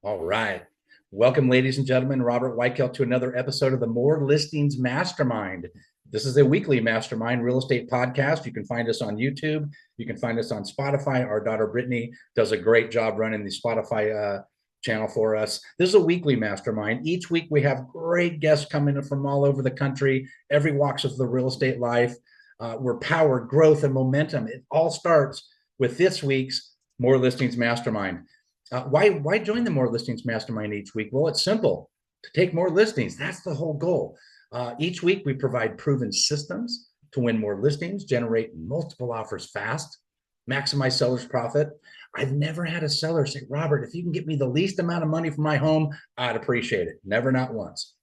All right. Welcome, ladies and gentlemen. Robert Weichelt to another episode of the More Listings Mastermind. This is a weekly mastermind real estate podcast. You can find us on YouTube. You can find us on Spotify. Our daughter Brittany does a great job running the Spotify channel for us. This is a weekly mastermind. Each week we have great guests coming in from all over the country, every walks of the real estate life. We're powered growth and momentum. It all starts with this week's More Listings Mastermind. Why join the More Listings Mastermind each week? Well, it's simple. To take more listings, that's the whole goal. Each week, we provide proven systems to win more listings, generate multiple offers fast, maximize sellers' profit. I've never had a seller say, Robert, if you can get me the least amount of money for my home, I'd appreciate it. Never, not once.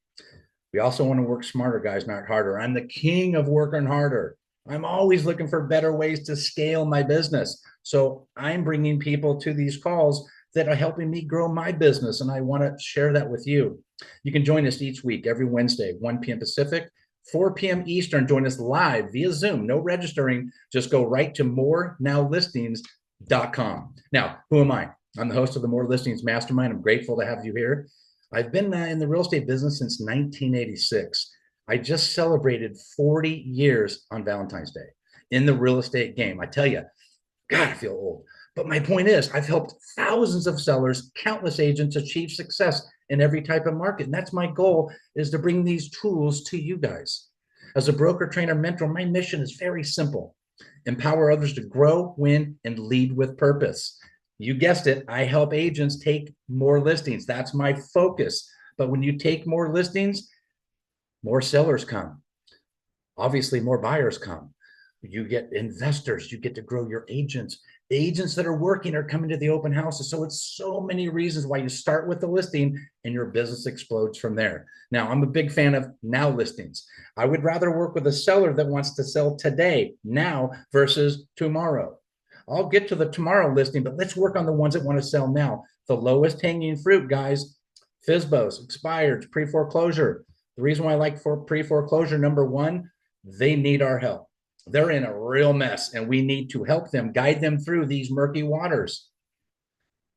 We also want to work smarter, guys, not harder. I'm the king of working harder. I'm always looking for better ways to scale my business. So I'm bringing people to these calls that are helping me grow my business, and I want to share that with you. You can join us each week, every Wednesday, 1 p.m. Pacific, 4 p.m. Eastern. Join us live via Zoom, no registering. Just go right to morenowlistings.com. Now, who am I? I'm the host of the More Listings Mastermind. I'm grateful to have you here. I've been in the real estate business since 1986. I just celebrated 40 years on Valentine's Day in the real estate game. I tell you, God, I feel old. But my point is, I've helped thousands of sellers, countless agents achieve success in every type of market. And that's my goal, is to bring these tools to you guys. As a broker, trainer, mentor, my mission is very simple. Empower others to grow, win, and lead with purpose. You guessed it, I help agents take more listings. That's my focus. But when you take more listings, more sellers come. Obviously, more buyers come. You get investors, you get to grow your agents. The agents that are working are coming to the open houses. So it's so many reasons why you start with the listing and your business explodes from there. Now, I'm a big fan of now listings. I would rather work with a seller that wants to sell today, now, versus tomorrow. I'll get to the tomorrow listing, but let's work on the ones that want to sell now. The lowest hanging fruit, guys, FSBOs, expired, pre-foreclosure. The reason why I like for pre-foreclosure, number one, they need our help. They're in a real mess, and we need to help them, guide them through these murky waters.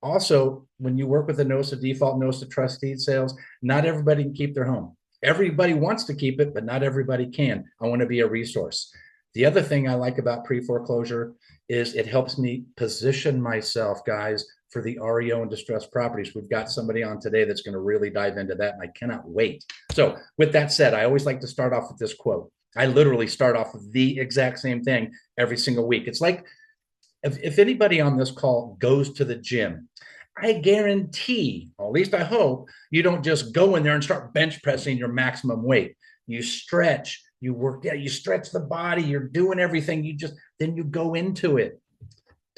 Also, when you work with a notice of default, notice of trust deed sales, not everybody can keep their home. Everybody wants to keep it, but not everybody can. I want to be a resource. The other thing I like about pre-foreclosure is it helps me position myself, guys, for the REO and distressed properties. We've got somebody on today that's going to really dive into that, and I cannot wait. So with that said, I always like to start off with this quote. I literally start off with the exact same thing every single week. It's like if anybody on this call goes to the gym, I guarantee, or at least I hope, you don't just go in there and start bench pressing your maximum weight. You stretch, you work, you stretch the body, you're doing everything. Then you go into it.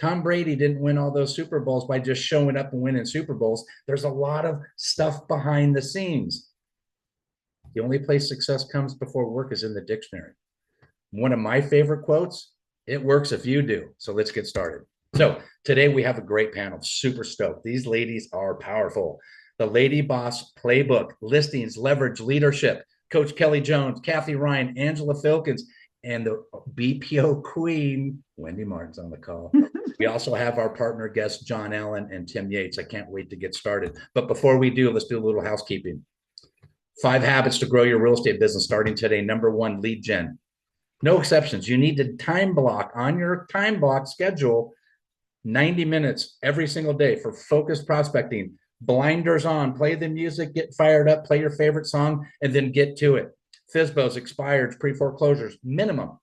Tom Brady didn't win all those Super Bowls by just showing up and winning Super Bowls. There's a lot of stuff behind the scenes. The only place success comes before work is in the dictionary. One of my favorite quotes, it works if you do. So let's get started. So today we have a great panel, super stoked. These ladies are powerful. The Lady Boss Playbook, Listings, Leverage, Leadership, Coach Kelly Jones, Kathy Ryan, Angela Filkins, and the BPO queen, Wendy Martin's on the call. We also have our partner guests, John Allen and Tim Yates. I can't wait to get started. But before we do, let's do a little housekeeping. 5 habits to grow your real estate business starting today. Number 1, lead gen. No exceptions. You need to time block on your time block schedule 90 minutes every single day for focused prospecting. Blinders on, play the music, get fired up, play your favorite song, and then get to it. FSBOs, expireds, pre-foreclosures, minimum.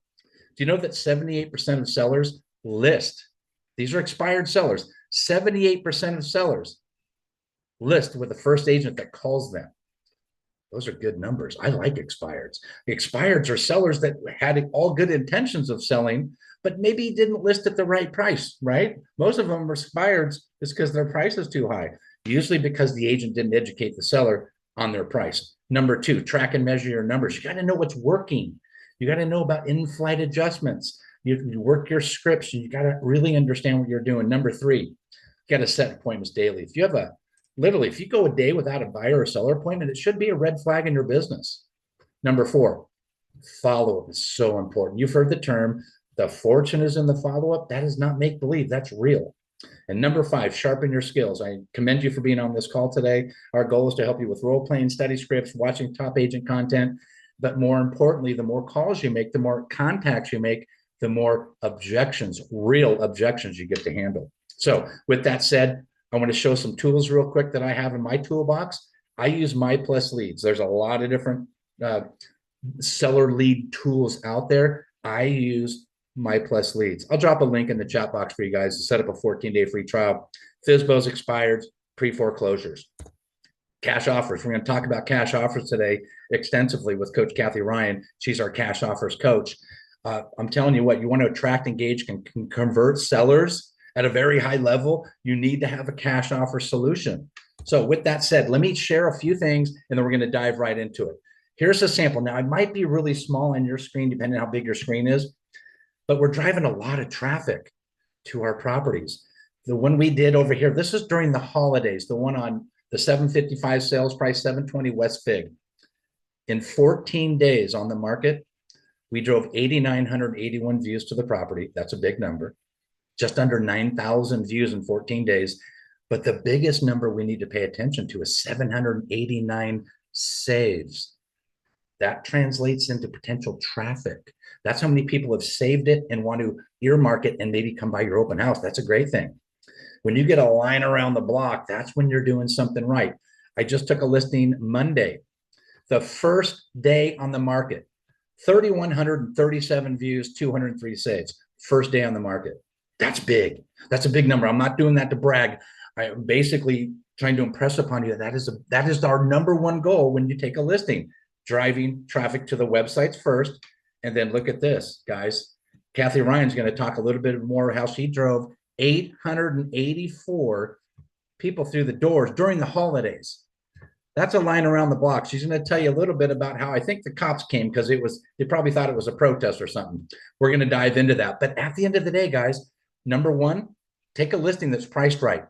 Do you know that 78% of sellers list? These are expired sellers. 78% of sellers list with the first agent that calls them. Those are good numbers. I like expireds. The expireds are sellers that had all good intentions of selling, but maybe didn't list at the right price, right? Most of them are expireds just because their price is too high, usually because the agent didn't educate the seller on their price. Number 2, track and measure your numbers. You got to know what's working. You got to know about in-flight adjustments. You work your scripts, and you got to really understand what you're doing. Number 3, you got to set appointments daily. If you have literally, if you go a day without a buyer or seller appointment, it should be a red flag in your business. Number 4, follow-up is so important. You've heard the term, the fortune is in the follow-up. That is not make-believe. That's real. And number five, sharpen your skills. I commend you for being on this call today. Our goal is to help you with role playing, study scripts, watching top agent content. But more importantly, the more calls you make, the more contacts you make, the more objections, real objections you get to handle. So, with that said, I want to show some tools real quick that I have in my toolbox. I use My Plus Leads. There's a lot of different seller lead tools out there. I use My Plus Leads. I'll drop a link in the chat box for you guys to set up a 14-day free trial. FSBO's expired, pre-foreclosures. Cash offers. We're going to talk about cash offers today extensively with Coach Kathy Ryan. She's our cash offers coach. I'm telling you what, you want to attract, engage, and convert sellers at a very high level, you need to have a cash offer solution. So with that said, let me share a few things and then we're going to dive right into it. Here's a sample. Now, it might be really small on your screen, depending on how big your screen is, but we're driving a lot of traffic to our properties. The one we did over here, this is during the holidays, the one on the 755 sales price, 720 West Fig. In 14 days on the market, we drove 8,981 views to the property. That's a big number. Just under 9,000 views in 14 days. But the biggest number we need to pay attention to is 789 saves. That translates into potential traffic. That's how many people have saved it and want to earmark it and maybe come by your open house. That's a great thing. When you get a line around the block, that's when you're doing something right. I just took a listing Monday, the first day on the market, 3,137 views, 203 saves, first day on the market. That's big. That's a big number. I'm not doing that to brag. I'm basically trying to impress upon you that is our number one goal when you take a listing, driving traffic to the websites first. And then look at this, guys. Kathy Ryan's going to talk a little bit more how she drove 884 people through the doors during the holidays. That's a line around the block. She's going to tell you a little bit about how I think the cops came because they probably thought it was a protest or something. We're going to dive into that. But at the end of the day, guys, number one, take a listing that's priced right.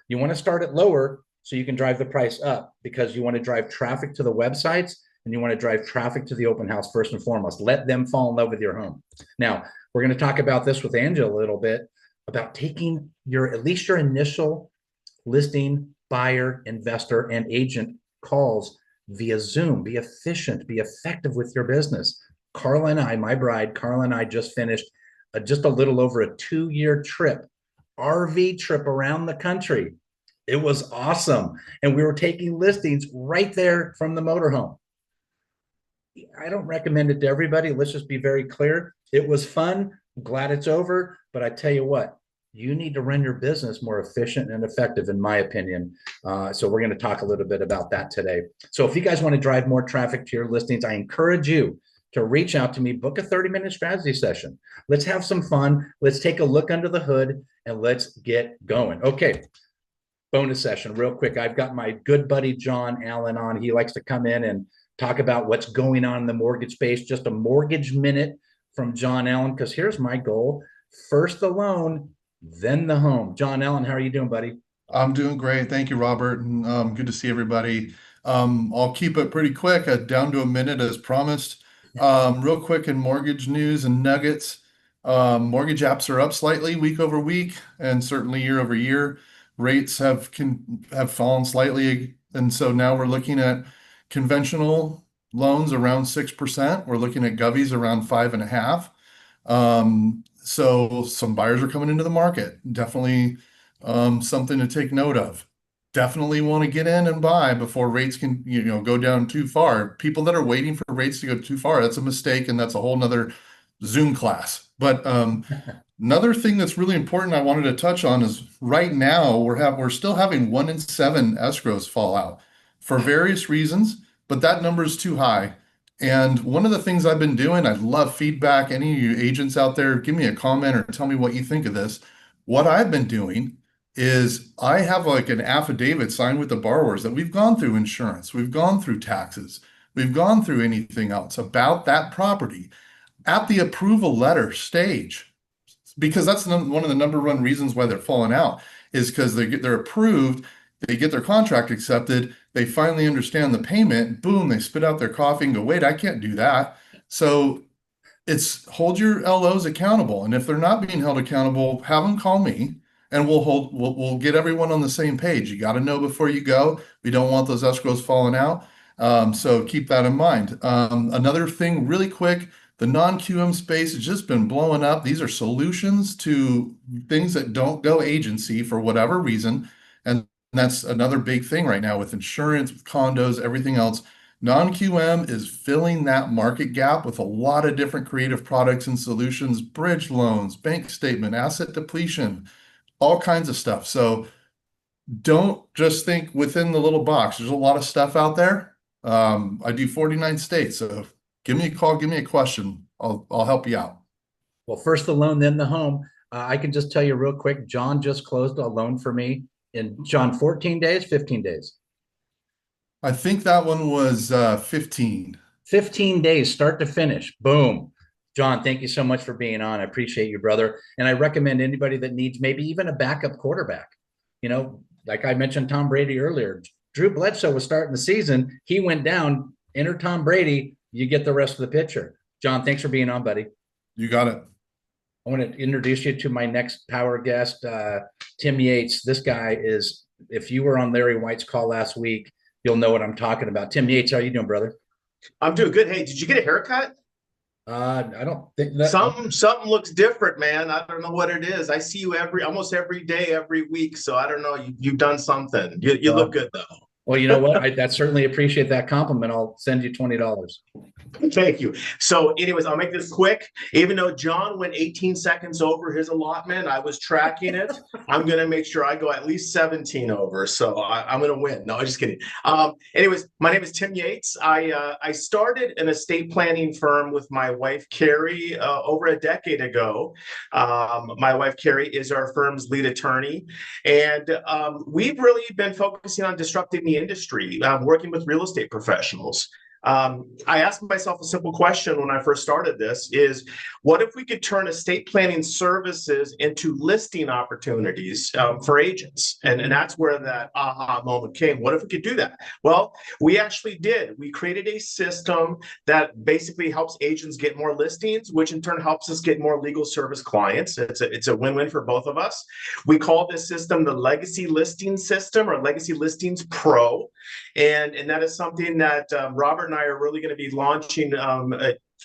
You want to start it lower so you can drive the price up because you want to drive traffic to the websites and you want to drive traffic to the open house first and foremost. Let them fall in love with your home. Now, we're going to talk about this with Angela a little bit about taking at least your initial listing, buyer, investor, and agent calls via Zoom. Be efficient, be effective with your business. Carla and I, my bride, Carla and I just finished just a little over a 2-year trip, RV trip around the country. It was awesome. And we were taking listings right there from the motorhome. I don't recommend it to everybody. Let's just be very clear. It was fun. I'm glad it's over. But I tell you what, you need to run your business more efficient and effective, in my opinion. So we're going to talk a little bit about that today. So if you guys want to drive more traffic to your listings, I encourage you to reach out to me, book a 30-minute strategy session. Let's have some fun. Let's take a look under the hood and let's get going. Okay. Bonus session real quick. I've got my good buddy, John Allen, on. He likes to come in and talk about what's going on in the mortgage space. Just a mortgage minute from John Allen, because here's my goal. First the loan, then the home. John Allen, how are you doing, buddy? I'm doing great. Thank you, Robert. And good to see everybody. I'll keep it pretty quick, down to a minute as promised. Real quick in mortgage news and nuggets. Mortgage apps are up slightly week over week and certainly year over year. Rates have fallen slightly. And so now we're looking at conventional loans around 6%. We're looking at govies around 5.5%. So some buyers are coming into the market. Definitely something to take note of. Definitely want to get in and buy before rates can, go down too far. People that are waiting for rates to go too far, that's a mistake, and that's a whole nother Zoom class. But another thing that's really important I wanted to touch on is right now we're still having 1 in 7 escrows fall out for various reasons, but that number is too high. And one of the things I've been doing, I'd love feedback. Any of you agents out there, give me a comment or tell me what you think of this. What I've been doing is I have like an affidavit signed with the borrowers that we've gone through insurance, we've gone through taxes, we've gone through anything else about that property at the approval letter stage, because that's one of the number one reasons why they're falling out is because they're approved, they get their contract accepted, they finally understand the payment, boom, they spit out their coffee and go, wait, I can't do that. So it's hold your LOs accountable. And if they're not being held accountable, have them call me and we'll get everyone on the same page. You got to know before you go. We don't want those escrows falling out. So keep that in mind. Another thing really quick, the non-QM space has just been blowing up. These are solutions to things that don't go agency for whatever reason. And that's another big thing right now with insurance, with condos, everything else. Non-QM is filling that market gap with a lot of different creative products and solutions, bridge loans, bank statement, asset depletion, all kinds of stuff. So don't just think within the little box. There's a lot of stuff out there. I do 49 states, so give me a call, give me a question. I'll help you out. Well, first the loan, then the home. I can just tell you real quick, John just closed a loan for me in, John, 14 days, 15 days. I think that one was 15. 15 days, start to finish. Boom. John, thank you so much for being on. I appreciate you, brother. And I recommend anybody that needs maybe even a backup quarterback. You know, like I mentioned Tom Brady earlier, Drew Bledsoe was starting the season. He went down, enter Tom Brady, you get the rest of the picture. John, thanks for being on, buddy. You got it. I want to introduce you to my next power guest, Tim Yates. This guy is, if you were on Larry White's call last week, you'll know what I'm talking about. Tim Yates, how you doing, brother? I'm doing good. Hey, did you get a haircut? I don't think that Something looks different, man. I don't know what it is. I see you almost every day, every week. So I don't know. You've done something. You look good though. Well, you know what? I certainly appreciate that compliment. I'll send you $20. Thank you. So, anyways, I'll make this quick. Even though John went 18 seconds over his allotment, I was tracking it. I'm going to make sure I go at least 17 over. So I'm going to win. No, I'm just kidding. Anyways, my name is Tim Yates. I started an estate planning firm with my wife, Carrie, over a decade ago. My wife, Carrie, is our firm's lead attorney. And we've really been focusing on disrupting the industry, working with real estate professionals. I asked myself a simple question when I first started this is, what if we could turn estate planning services into listing opportunities for agents? And that's where that aha moment came. What if we could do that? Well, we actually did. We created a system that basically helps agents get more listings, which in turn helps us get more legal service clients. It's a win-win for both of us. We call this system the Legacy Listing System, or Legacy Listings Pro. And that is something that Robert and I are really going to be launching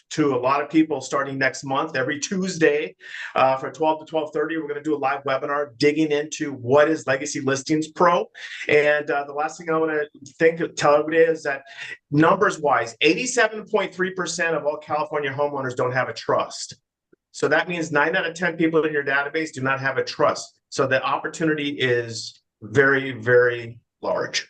to a lot of people starting next month. Every Tuesday from 12 to 12:30, we're going to do a live webinar digging into what is Legacy Listings Pro. And the last thing I want to tell everybody is that numbers wise, 87.3% of all California homeowners don't have a trust. So that means 9 out of 10 people in your database do not have a trust. So the opportunity is very, very large.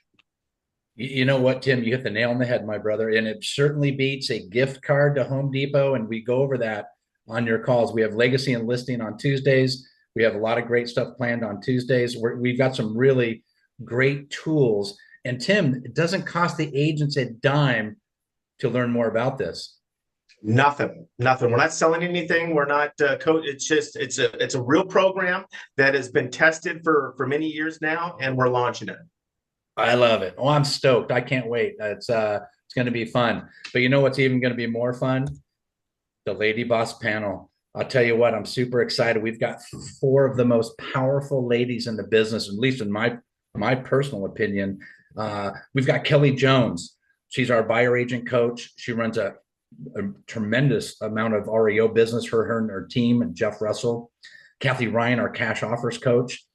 You know what, Tim? You hit the nail on the head, my brother. And it certainly beats a gift card to Home Depot. And we go over that on your calls. We have legacy and listing on Tuesdays. We have a lot of great stuff planned on Tuesdays. We've got some really great tools. And Tim, it doesn't cost the agents a dime to learn more about this. Nothing. We're not selling anything. We're not it's just it's a real program that has been tested for many years now, and we're launching it. I love it. Oh, I'm stoked. I can't wait. It's going to be fun. But you know what's even going to be more fun? The Lady Boss panel. I'll tell you what, I'm super excited. We've got 4 of the most powerful ladies in the business, at least in my personal opinion. We've got Kelly Jones. She's our buyer agent coach. She runs a tremendous amount of REO business for her and her team, and Jeff Russell. Kathy Ryan, our cash offers coach.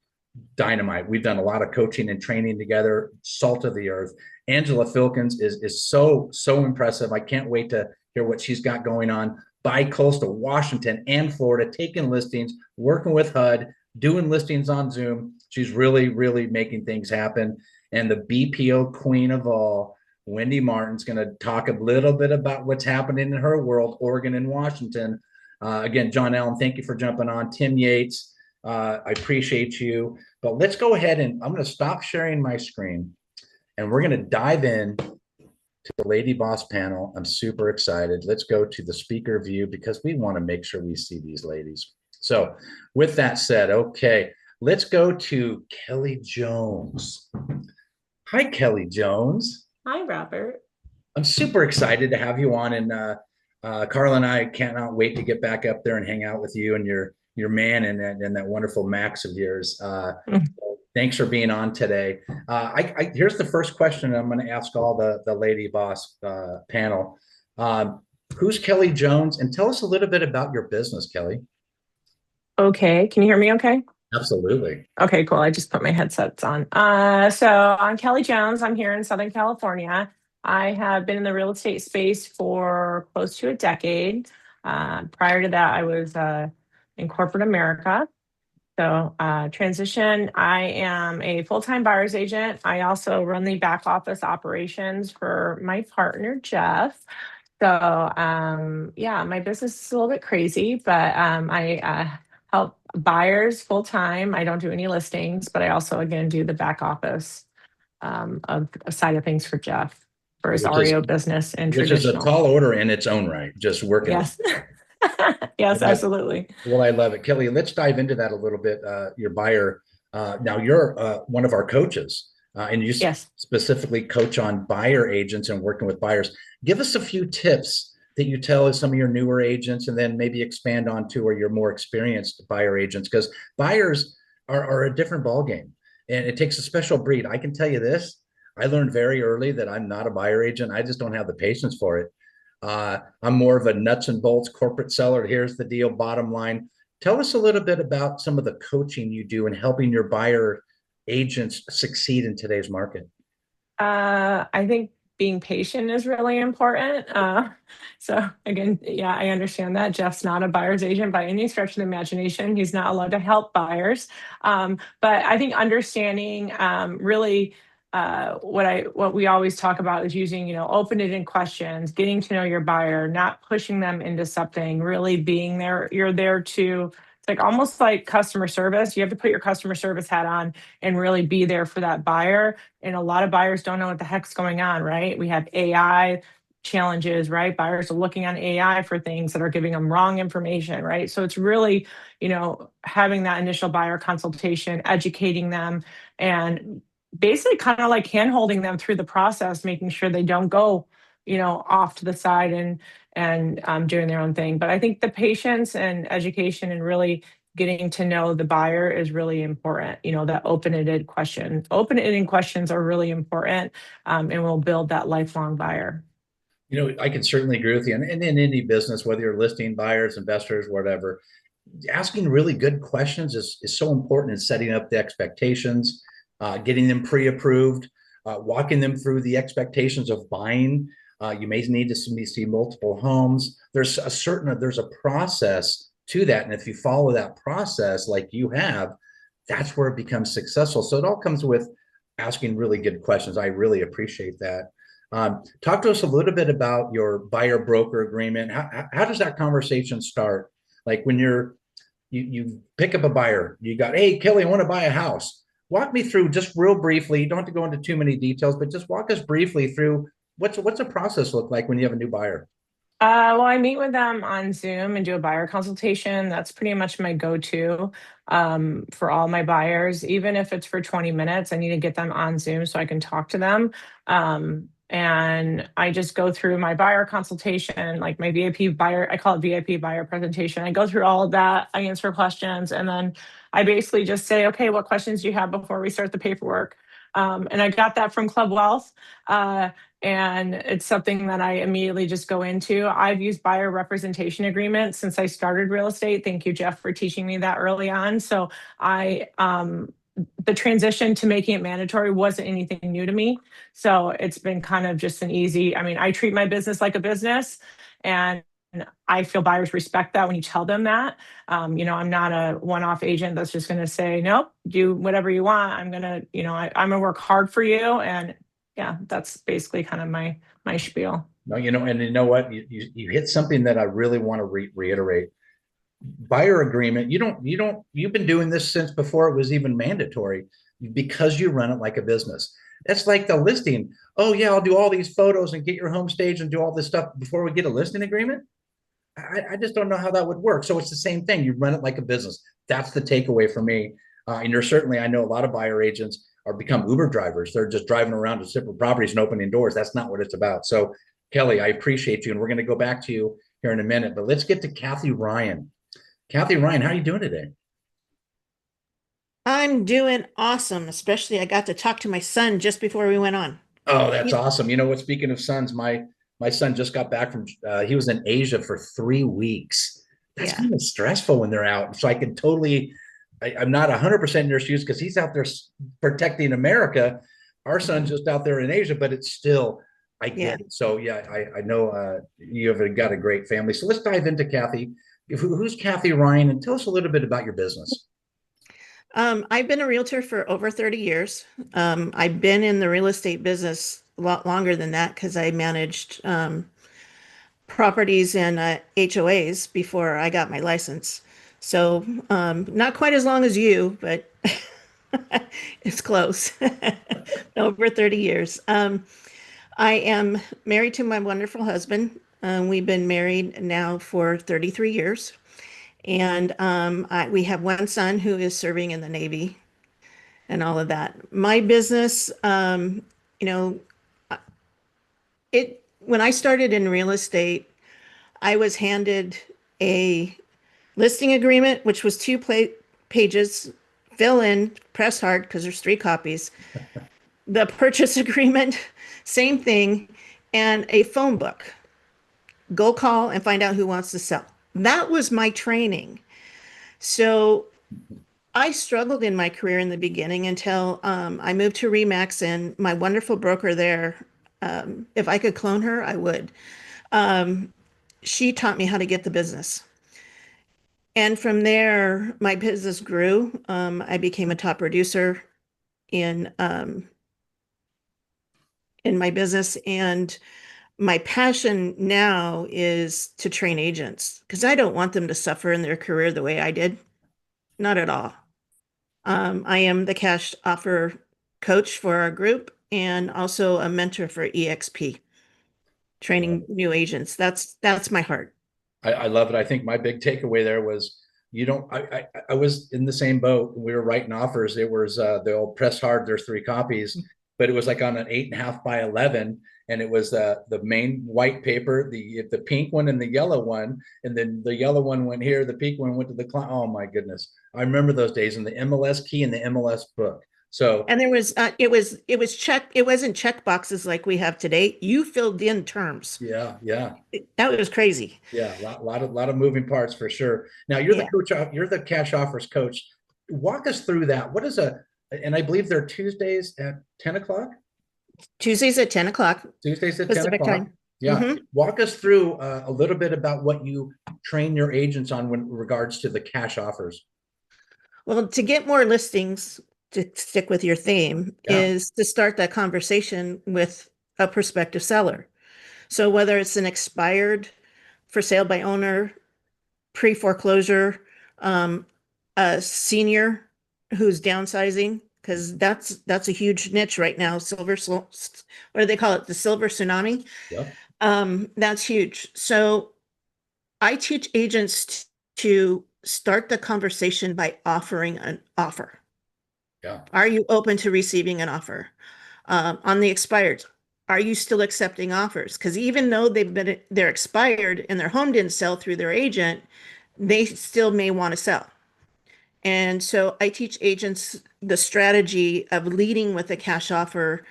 Dynamite. We've done a lot of coaching and training together. Salt of the earth. Angela Filkins is so impressive. I can't wait to hear what she's got going on. Bi-coastal Washington and Florida, taking listings, working with HUD, doing listings on Zoom. She's really making things happen. And the BPO queen of all, Wendy Martin's going to talk a little bit about what's happening in her world, Oregon and Washington. Again, John Allen, thank you for jumping on. Tim Yates, I appreciate you. But let's go ahead and I'm going to stop sharing my screen, and we're going to dive in to the Lady Boss panel. I'm super excited. Let's go to the speaker view because we want to make sure we see these ladies. So with that said, okay, let's go to Kelly Jones. Hi, Kelly Jones. Hi, Robert. I'm super excited to have you on, and Carla and I cannot wait to get back up there and hang out with you and your your man and that wonderful Max of yours. Mm. Thanks for being on today. Here's the first question I'm going to ask all the Lady Boss panel. Who's Kelly Jones? And tell us a little bit about your business, Kelly. Okay, can you hear me okay? Absolutely. Okay, cool. I just put my headsets on. So I'm Kelly Jones. I'm here in Southern California. I have been in the real estate space for close to a decade. Prior to that, I was in corporate America. So transition, I am a full-time buyer's agent. I also run the back office operations for my partner, Jeff. So yeah, my business is a little bit crazy, but I help buyers full-time. I don't do any listings, but I also, again, do the back office of side of things for Jeff for his REO business and Which is a traditional. tall order in its own right, just working. Yes. Yes, absolutely. Well, I love it. Kelly, let's dive into that a little bit. Your buyer. Now you're one of our coaches, and you Yes. specifically coach on buyer agents and working with buyers. Give us a few tips that you tell some of your newer agents, and then maybe expand on to or your more experienced buyer agents, because buyers are a different ballgame, and it takes a special breed. I can tell you this. I learned very early that I'm not a buyer agent. I just don't have the patience for it. I'm more of a nuts and bolts corporate seller. Here's the deal, bottom line. Tell us a little bit about some of the coaching you do in helping your buyer agents succeed in today's market. I think being patient is really important. So again, yeah, I understand that Jeff's not a buyer's agent by any stretch of the imagination. He's not allowed to help buyers. But I think understanding really what we always talk about is using, open-ended questions, getting to know your buyer, not pushing them into something, really being there. You're there to, it's like almost like customer service. You have to put your customer service hat on and really be there for that buyer. And a lot of buyers don't know what the heck's going on, right? We have AI challenges, right? Buyers are looking on AI for things that are giving them wrong information, right? So it's really, having that initial buyer consultation, educating them, and basically kind of like hand holding them through the process, making sure they don't go, off to the side and doing their own thing. But I think the patience and education and really getting to know the buyer is really important. That open-ended question. Open-ended questions are really important, and will build that lifelong buyer. I can certainly agree with you. And in any business, whether you're listing buyers, investors, whatever, asking really good questions is so important in setting up the expectations, getting them pre-approved, walking them through the expectations of buying. You may need to see multiple homes. There's a process to that. And if you follow that process like you have, that's where it becomes successful. So it all comes with asking really good questions. I really appreciate that. Talk to us a little bit about your buyer broker agreement. How does that conversation start? Like when you pick up a buyer, you got, hey, Kelly, I want to buy a house. Walk me through just real briefly. You don't have to go into too many details, but just walk us briefly through what's a process look like when you have a new buyer? Well, I meet with them on Zoom and do a buyer consultation. That's pretty much my go-to for all my buyers. Even if it's for 20 minutes, I need to get them on Zoom so I can talk to them. And I just go through my buyer consultation, like my VIP buyer, I call it VIP buyer presentation. I go through all of that. I answer questions. And then I basically just say, okay, what questions do you have before we start the paperwork? And I got that from Club Wealth. And it's something that I immediately just go into. I've used buyer representation agreements since I started real estate. Thank you, Jeff, for teaching me that early on. So the transition to making it mandatory wasn't anything new to me. So it's been kind of just an easy, I treat my business like a business, and I feel buyers respect that when you tell them that. I'm not a one-off agent that's just going to say, nope, do whatever you want. I'm going to, I'm going to work hard for you. And yeah, that's basically kind of my spiel. No, and you know what? You hit something that I really want to reiterate. Buyer agreement. You've been doing this since before it was even mandatory, because you run it like a business. That's like the listing. Oh yeah, I'll do all these photos and get your home stage and do all this stuff before we get a listing agreement. I just don't know how that would work. So it's the same thing. You run it like a business. That's the takeaway for me. And I know a lot of buyer agents are become Uber drivers. They're just driving around to different properties and opening doors. That's not what it's about. So Kelly, I appreciate you. And we're going to go back to you here in a minute, but let's get to Kathy Ryan. Kathy Ryan, how are you doing today? I'm doing awesome, especially I got to talk to my son just before we went on. Oh, that's He- awesome. You know what? Speaking of sons, my son just got back from he was in Asia for 3 weeks. That's Yeah, kind of stressful when they're out. So I can totally I'm not 100% in their shoes because he's out there protecting America. Our son's mhm, just out there in Asia, but it's still I yeah. get it. So yeah, I know you have got a great family. So let's dive into Kathy. Who's Kathy Ryan, and tell us a little bit about your business. I've been a realtor for over 30 years. I've been in the real estate business a lot longer than that because I managed properties and HOAs before I got my license. So not quite as long as you, but it's close. Over 30 years. I am married to my wonderful husband. We've been married now for 33 years. And we have one son who is serving in the Navy and all of that. My business, you know, when I started in real estate, I was handed a listing agreement, which was pages, fill in, press hard because there's 3 copies. The purchase agreement, same thing, and a phone book. Go call and find out who wants to sell. That was my training. So I struggled in my career in the beginning until I moved to Remax, and my wonderful broker there, if I could clone her, I would. She taught me how to get the business. And from there, my business grew. I became a top producer in in my business, and my passion now is to train agents because I don't want them to suffer in their career the way I did. Not at all. I am the cash offer coach for our group and also a mentor for EXP, training new agents. That's my heart. I love it. I think my big takeaway there was you don't I was in the same boat. We were writing offers. It was the old press hard, there's 3 copies, but it was like on an 8.5 by 11. And it was the main white paper, the pink one and the yellow one. And then the yellow one went here, the pink one went to the client. Oh my goodness. I remember those days, and the MLS key and the MLS book. So And it was check. It wasn't check boxes like we have today. You filled in terms. yeah. That was crazy. Yeah, lot of moving parts for sure. Now you're the Yeah. coach, you're the cash offers coach. Walk us through that. What is and I believe they're Tuesdays at 10 o'clock? Tuesdays at 10 o'clock Tuesdays at 10 Pacific o'clock. time. Yeah. hmm Walk us through a little bit about what you train your agents on when regards to the cash offers. Well, to get more listings, to stick with your theme, Yeah. is to start that conversation with a prospective seller. So whether it's an expired for sale by owner, pre-foreclosure, a senior who's downsizing, because that's a huge niche right now. What do they call it? The silver tsunami. Yeah. That's huge. So I teach agents to start the conversation by offering an offer. Yeah. Are you open to receiving an offer? On the expired, are you still accepting offers? Because even though they're expired and their home didn't sell through their agent, they still may want to sell. And so I teach agents the strategy of leading with a cash offer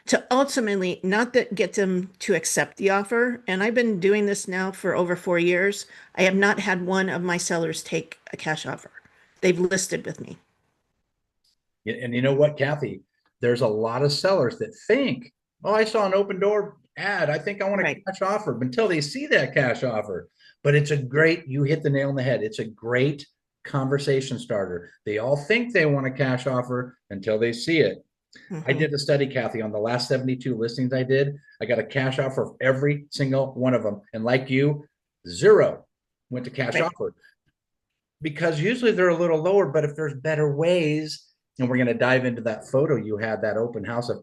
to ultimately not that get them to accept the offer. And I've been doing this now for over 4 years. I have not had one of my sellers take a cash offer. They've listed with me. And you know what, Kathy? There's a lot of sellers that think, oh, I saw an open door ad. I think I want a Right. cash offer until they see that cash offer. But it's you hit the nail on the head. It's a great conversation starter. They all think they want a cash offer until they see it. I Mhm. did a study, Kathy, on the last 72 listings I did. I got a cash offer of every single one of them. And like you, 0 went to cash Right. offer because usually they're a little lower, but if there's better ways, and we're going to dive into that photo you had, that open house of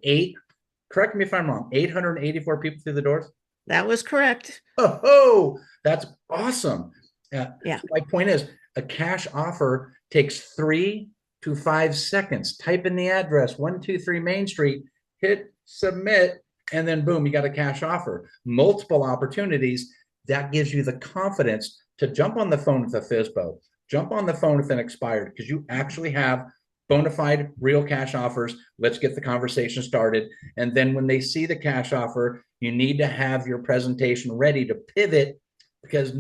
correct me if I'm wrong, 884 people through the doors. That was correct. Oh, that's awesome. Yeah. So my point is, a cash offer takes 3 to 5 seconds. Type in the address, 123 Main Street, hit submit, and then boom, you got a cash offer. Multiple opportunities. That gives you the confidence to jump on the phone with a FISBO, jump on the phone with an expired because you actually have bona fide real cash offers. Let's get the conversation started. And then when they see the cash offer, you need to have your presentation ready to pivot because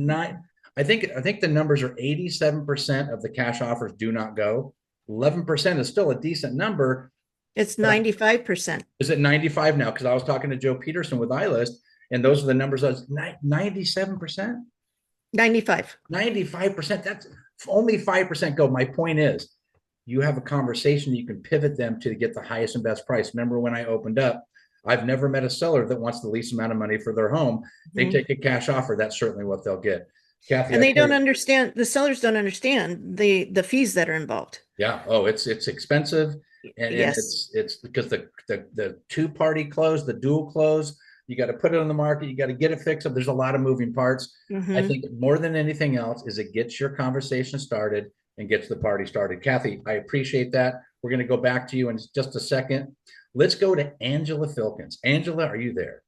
I think the numbers are 87% of the cash offers do not go. 11% is still a decent number. It's 95%. Is it 95 now? Because I was talking to Joe Peterson with iList, and those are the numbers. I was 97%. 95. 95%. That's only 5% go. My point is, you have a conversation, you can pivot them to get the highest and best price. Remember when I opened up, I've never met a seller that wants the least amount of money for their home. They take a cash offer. That's certainly what they'll get. Kathy, And they don't understand, the sellers don't understand the fees that are involved. yeah. Oh, it's expensive. And Yes. it's because the two-party close, the dual close, you got to put it on the market, you got to get it fixed up. There's a lot of moving parts. I think more than anything else is it gets your conversation started and gets the party started. Kathy, I appreciate that. We're going to go back to you in just a second. Let's go to Angela Filkins. Angela, are you there?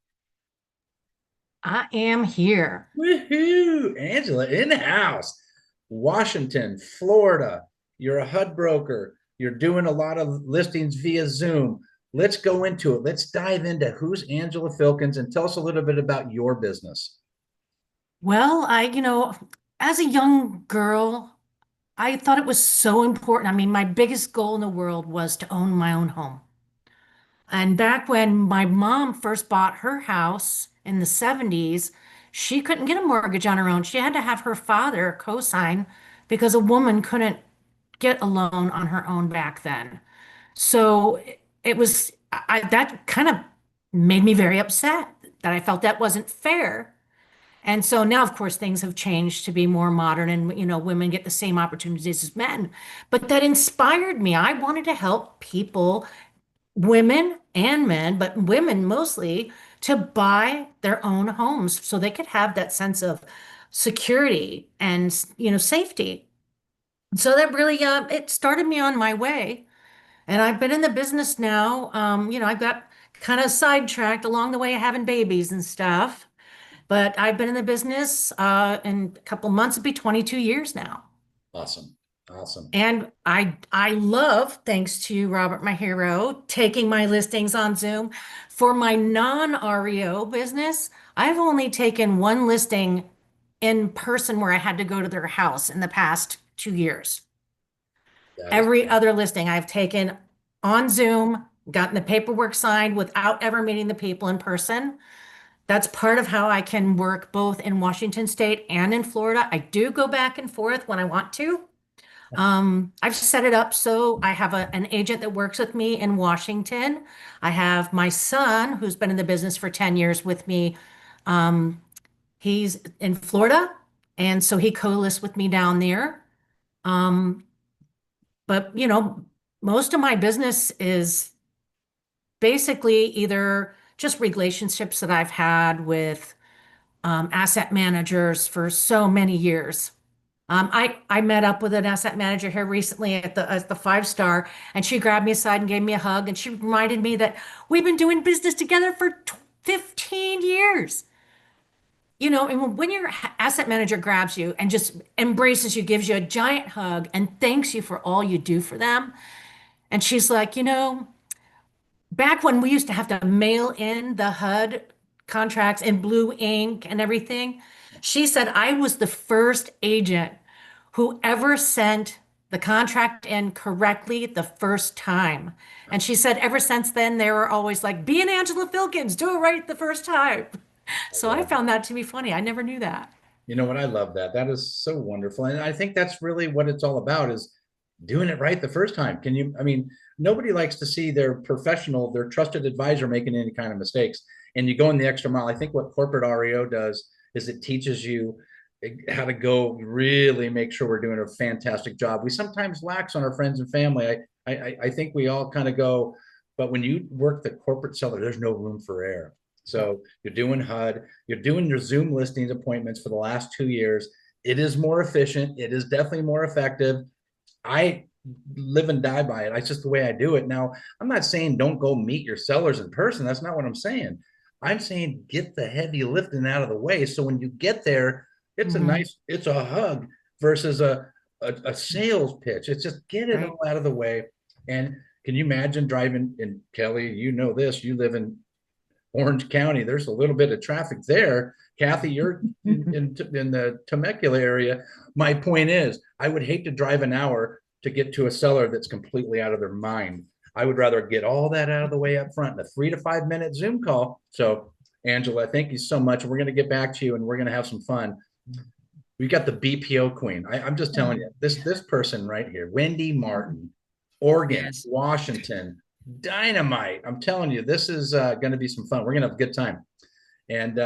I am here. Woohoo! Angela in the house. Washington, Florida. You're a HUD broker. You're doing a lot of listings via Zoom. Let's go into it. Let's dive into who's Angela Filkins and tell us a little bit about your business. Well, as a young girl, I thought it was so important. I mean, my biggest goal in the world was to own my own home. And back when my mom first bought her house in the 70s, she couldn't get a mortgage on her own. She had to have her father co-sign because a woman couldn't get a loan on her own back then. So it was, that kind of made me very upset that I felt that wasn't fair. And so now, of course, things have changed to be more modern and, women get the same opportunities as men. But that inspired me. I wanted to help people, women and men, but women mostly, to buy their own homes so they could have that sense of security and, safety. So that really, it started me on my way. And I've been in the business now. I got kind of sidetracked along the way having babies and stuff. But I've been in the business in a couple months, it'll be 22 years now. Awesome. Awesome. And I love, thanks to Robert, my hero, taking my listings on Zoom. For my non-REO business, I've only taken one listing in person where I had to go to their house in the past 2 years. Every other listing I've taken on Zoom, gotten the paperwork signed without ever meeting the people in person. That's part of how I can work both in Washington State and in Florida. I do go back and forth when I want to. I've set it up so I have an agent that works with me in Washington. I have my son, who's been in the business for 10 years with me. He's in Florida, and so he co-lists with me down there. But, most of my business is basically either just relationships that I've had with asset managers for so many years. I met up with an asset manager here recently at the 5-star, and she grabbed me aside and gave me a hug, and she reminded me that we've been doing business together for 15 years. And when your asset manager grabs you and just embraces you, gives you a giant hug and thanks you for all you do for them. And she's like, back when we used to have to mail in the HUD contracts in blue ink and everything, she said I was the first agent who ever sent the contract in correctly the first time. And she said ever since then, they were always like, be an Angela Filkins, do it right the first time. So I found that to be funny. I never knew that. You know what? I love that. That is so wonderful. And I think that's really what it's all about is doing it right the first time. Nobody likes to see their professional, their trusted advisor making any kind of mistakes. And you go in the extra mile. I think what corporate REO does is it teaches you how to go really make sure we're doing a fantastic job. We sometimes lax on our friends and family. I think we all kind of go, but when you work the corporate seller, there's no room for error. So you're doing HUD, you're doing your Zoom listings appointments for the last 2 years. It is more efficient. It is definitely more effective. I live and die by it. It's just the way I do it. Now, I'm not saying don't go meet your sellers in person. That's not what I'm saying. I'm saying get the heavy lifting out of the way. So when you get there, it's a hug versus a sales pitch. It's just get it Right. all out of the way. And can you imagine driving in Kelly? You know this. You live in Orange County. There's a little bit of traffic there. Kathy, you're in the Temecula area. My point is, I would hate to drive an hour to get to a seller that's completely out of their mind. I would rather get all that out of the way up front in a 3 to 5 minute Zoom call. So, Angela, thank you so much. We're going to get back to you and we're going to have some fun. We got the BPO queen. I'm just telling you, this person right here, Wendy Martin, Oregon, Yes. Washington, dynamite. I'm telling you, this is going to be some fun. We're going to have a good time. And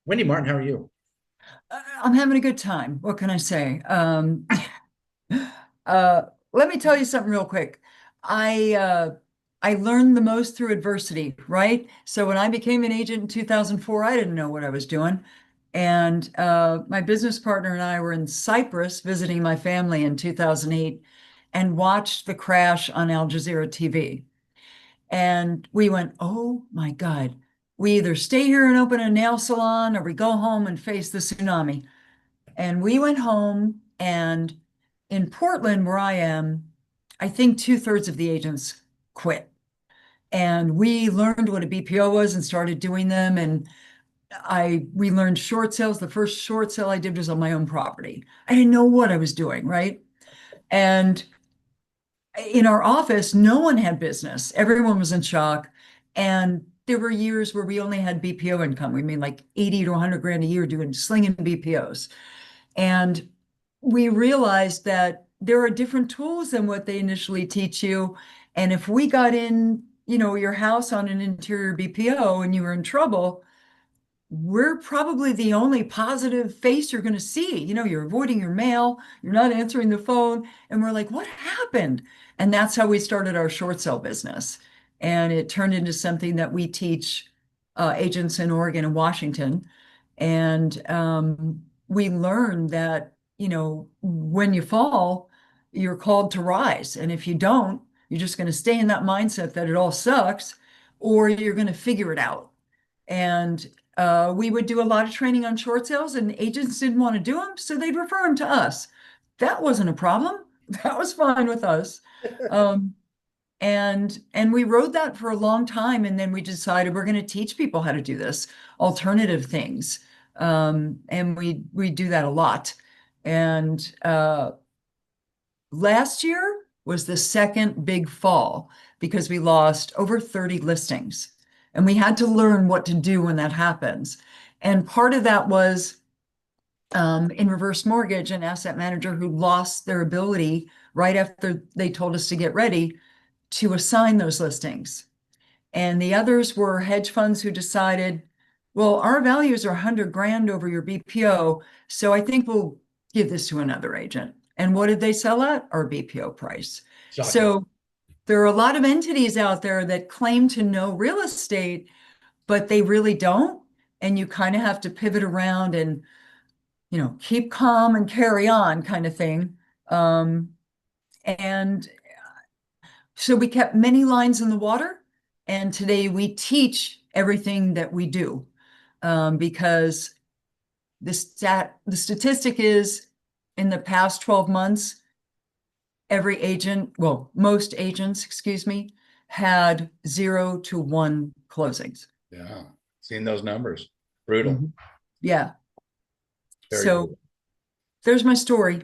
Wendy Martin, how are you? I'm having a good time. What can I say? Let me tell you something real quick. I learned the most through adversity, right? So when I became an agent in 2004, I didn't know what I was doing. And my business partner and I were in Cyprus visiting my family in 2008 and watched the crash on Al Jazeera TV. And we went, oh my God, we either stay here and open a nail salon or we go home and face the tsunami. And we went home, and in Portland, where I am, I think 2/3 of the agents quit. And we learned what a BPO was and started doing them. And we learned short sales. The first short sale I did was on my own property. I didn't know what I was doing, right? And in our office, no one had business. Everyone was in shock. And there were years where we only had BPO income. We made like 80 to 100 grand a year doing slinging BPOs. And we realized that there are different tools than what they initially teach you. And if we got in, your house on an interior BPO and you were in trouble, we're probably the only positive face you're going to see. You're avoiding your mail, you're not answering the phone. And we're like, what happened? And that's how we started our short sale business. And it turned into something that we teach agents in Oregon and Washington. And we learned that, when you fall, you're called to rise. And if you don't, you're just going to stay in that mindset that it all sucks, or you're going to figure it out. And we would do a lot of training on short sales, and agents didn't want to do them, so they'd refer them to us. That wasn't a problem. That was fine with us. And we rode that for a long time, and then we decided we're going to teach people how to do this, alternative things. And we do that a lot. And last year was the second big fall because we lost over 30 listings. And we had to learn what to do when that happens. And part of that was in reverse mortgage, an asset manager who lost their ability right after they told us to get ready to assign those listings. And the others were hedge funds who decided, well, our values are 100 grand over your BPO, so I think we'll give this to another agent. And what did they sell at? Our BPO price. Shocking. So there are a lot of entities out there that claim to know real estate, but they really don't. And you kind of have to pivot around and, keep calm and carry on kind of thing. And so we kept many lines in the water. And today we teach everything that we do because the statistic is in the past 12 months, most agents, had 0 to 1 closings. Yeah, seeing those numbers, brutal. Mhm. Yeah. Very So brutal. there's my story.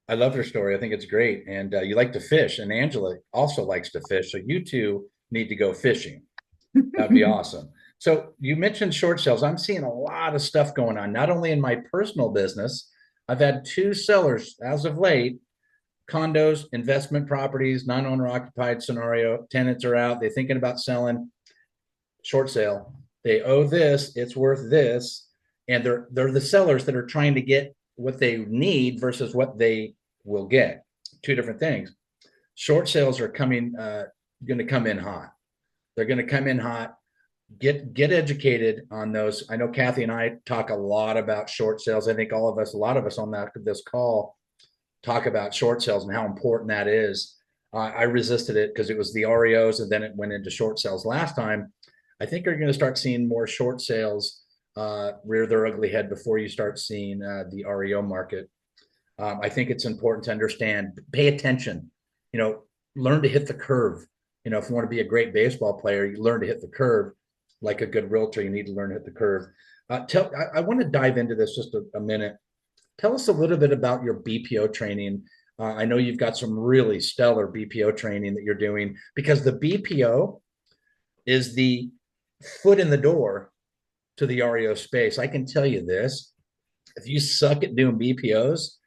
I love your story. I think it's great. And you like to fish, and Angela also likes to fish. So you two need to go fishing. That'd be awesome. So you mentioned short sales. I'm seeing a lot of stuff going on, not only in my personal business. I've had 2 sellers as of late, condos, investment properties, non-owner occupied scenario. Tenants are out. They're thinking about selling. Short sale. They owe this. It's worth this. And they're the sellers that are trying to get what they need versus what they will get. 2 different things. Short sales are going to come in hot. They're going to come in hot. Get educated on those. I know Kathy and I talk a lot about short sales. I think a lot of us on this call talk about short sales and how important that is. I resisted it because it was the REOs and then it went into short sales last time. I think you're going to start seeing more short sales rear their ugly head before you start seeing the REO market. I think it's important to understand, pay attention, learn to hit the curve. If you want to be a great baseball player, you learn to hit the curve. Like a good realtor, you need to learn to hit the curve. I want to dive into this just a minute. Tell us a little bit about your BPO training. I know you've got some really stellar BPO training that you're doing, because the BPO is the foot in the door to the REO space. I can tell you this: if you suck at doing BPOs,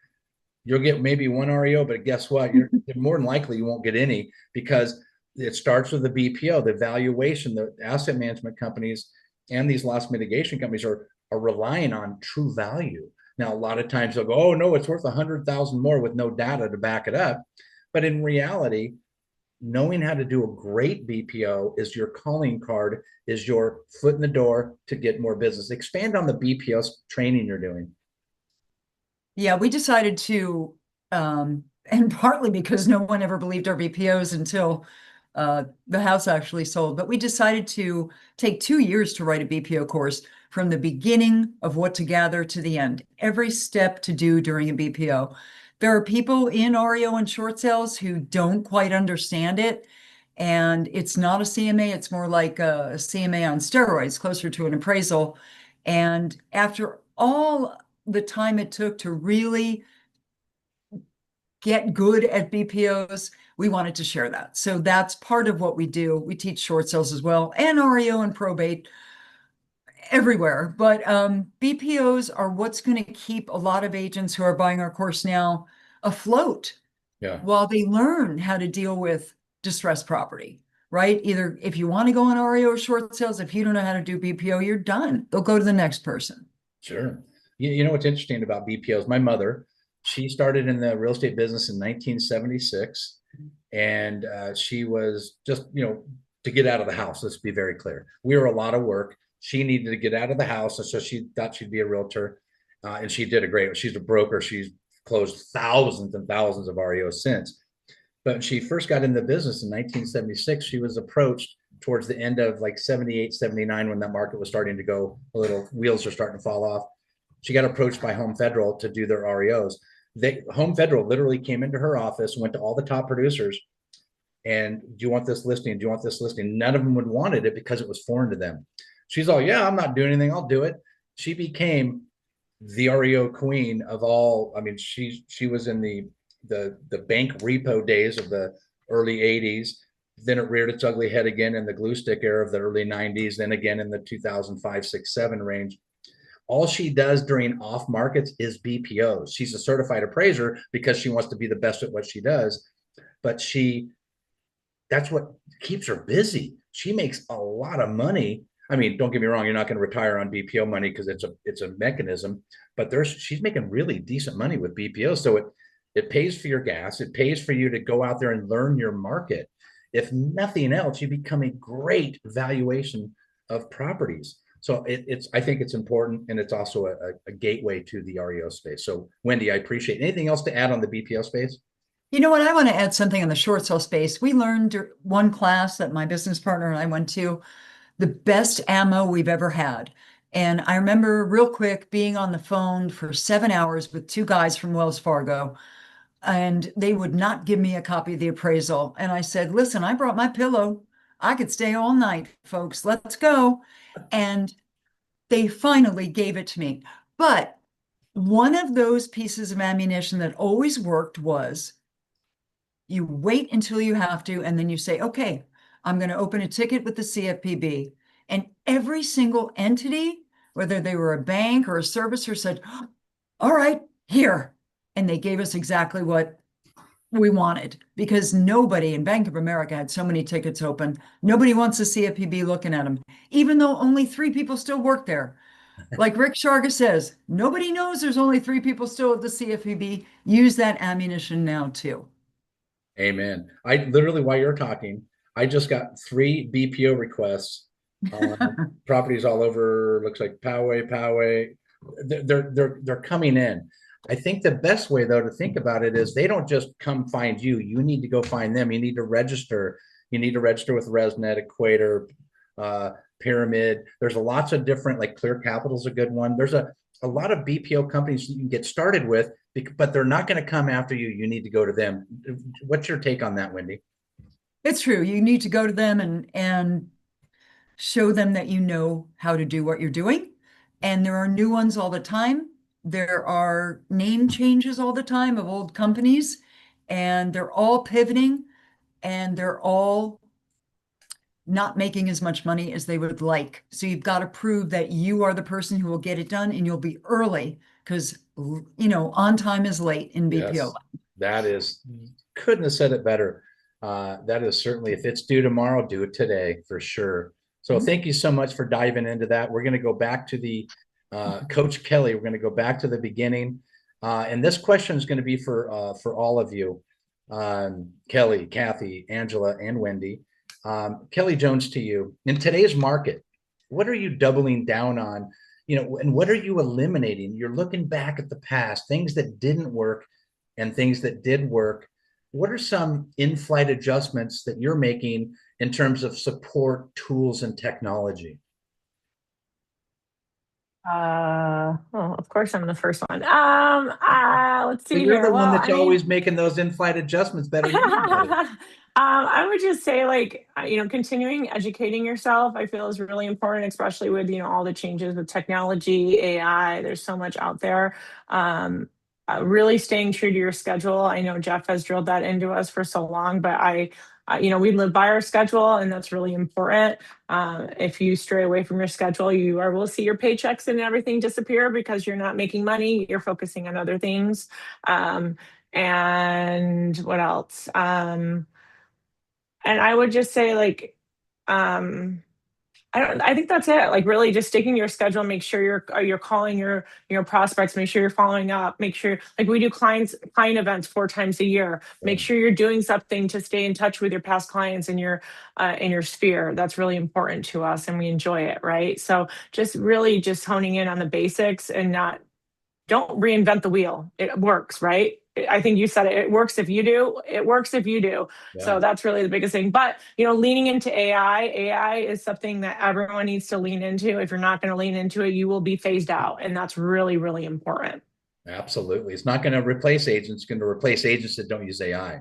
you'll get maybe one REO, but guess what? You're more than likely you won't get any, because it starts with the BPO, the valuation. The asset management companies and these loss mitigation companies are relying on true value. Now, a lot of times they'll go, "Oh no, it's worth 100,000 more," with no data to back it up. But in reality, knowing how to do a great BPO is your calling card, is your foot in the door to get more business. Expand on the BPO training you're doing. Yeah, we decided to, and partly because no one ever believed our BPOs until the house actually sold, but we decided to take 2 years to write a BPO course, from the beginning of what to gather to the end, every step to do during a BPO. There are people in REO and short sales who don't quite understand it. And it's not a CMA, it's more like a CMA on steroids, closer to an appraisal. And after all the time it took to really get good at BPOs, we wanted to share that. So that's part of what we do. We teach short sales as well, and REO and probate everywhere. But BPOs are what's going to keep a lot of agents who are buying our course now afloat, while they learn how to deal with distressed property, right? Either if you want to go on REO or short sales, if you don't know how to do BPO, you're done. They'll go to the next person. Sure. You know what's interesting about BPOs? My mother, she started in the real estate business in 1976, and she was just, to get out of the house. Let's be very clear. We were a lot of work. She needed to get out of the house, and so she thought she'd be a realtor, and she did a great. She's a broker. She's closed thousands and thousands of REOs since. But when she first got in the business in 1976, she was approached towards the end of like 78, 79, when that market was starting to go a little, wheels are starting to fall off. She got approached by Home Federal to do their REOs. Home Federal literally came into her office, went to all the top producers, and do you want this listing? Do you want this listing? None of them would wanted it because it was foreign to them. She's all, yeah, I'm not doing anything. I'll do it. She became the REO queen of all. I mean, she was in the bank repo days of the early 80s. Then it reared its ugly head again in the glue stick era of the early 90s. Then again in the 2005, 6, 7 range. All she does during off markets is BPOs. She's a certified appraiser because she wants to be the best at what she does. But that's what keeps her busy. She makes a lot of money. I mean, don't get me wrong, you're not going to retire on BPO money because it's a mechanism, but she's making really decent money with BPO. So it pays for your gas. It pays for you to go out there and learn your market. If nothing else, you become a great valuation of properties. So I think it's important, and it's also a gateway to the REO space. So Wendy, I appreciate it. Anything else to add on the BPO space? You know what? I want to add something in the short sale space. We learned one class that my business partner and I went to, the best ammo we've ever had. And I remember real quick being on the phone for 7 hours with 2 guys from Wells Fargo, and they would not give me a copy of the appraisal. And I said, listen, I brought my pillow. I could stay all night, folks. Let's go. And they finally gave it to me. But one of those pieces of ammunition that always worked was you wait until you have to, and then you say, okay, I'm going to open a ticket with the CFPB. And every single entity, whether they were a bank or a servicer, said, all right, here. And they gave us exactly what we wanted, because nobody in Bank of America had so many tickets open. Nobody wants the CFPB looking at them, even though only 3 people still work there. Like Rick Sharga says, nobody knows there's only 3 people still at the CFPB. Use that ammunition now too. Amen. I literally, while you're talking, I just got 3 BPO requests on properties all over. Looks like Poway. They're coming in. I think the best way, though, to think about it is they don't just come find you. You need to go find them. You need to register. You need to register with ResNet, Equator, Pyramid. There's lots of different, like Clear Capital's a good one. There's a lot of BPO companies you can get started with but they're not going to come after you. You need to go to them. What's your take on that, Wendy? It's true. You need to go to them and show them that you know how to do what you're doing. And there are new ones all the time. There are name changes all the time of old companies, and they're all pivoting, and they're all not making as much money as they would like. So you've got to prove that you are the person who will get it done, and you'll be early because, on time is late in BPO. Yes, that is, couldn't have said it better. That is certainly, if it's due tomorrow, do it today for sure. So thank you so much for diving into that. We're going to go back to the Coach Kelly. We're going to go back to the beginning. And this question is going to be for all of you, Kelly, Kathy, Angela, and Wendy. Kelly Jones, to you. In today's market, what are you doubling down on? And what are you eliminating? You're looking back at the past, things that didn't work and things that did work. What are some in-flight adjustments that you're making in terms of support, tools, and technology? Of course I'm the first one. Let's see You're here. the one Well, that's always making those in-flight adjustments better than anybody. I would just say, like, continuing educating yourself, I feel is really important, especially with, all the changes with technology, AI. There's so much out there. Really staying true to your schedule. I know Jeff has drilled that into us for so long, but we live by our schedule, and that's really important. If you stray away from your schedule, you will see your paychecks and everything disappear because you're not making money. You're focusing on other things. And what else? And I would just say, like, I think that's it. Like, really just sticking to your schedule, make sure you're calling your prospects, make sure you're following up, make sure, like, we do client events 4 times a year. Make sure you're doing something to stay in touch with your past clients in your sphere. That's really important to us, and we enjoy it, right? So just really just honing in on the basics and don't reinvent the wheel. It works, right? I think you said it. It works if you do. It works if you do. Yeah. So that's really the biggest thing. But, leaning into AI. AI is something that everyone needs to lean into. If you're not going to lean into it, you will be phased out. And that's really, really important. Absolutely. It's not going to replace agents. It's going to replace agents that don't use AI.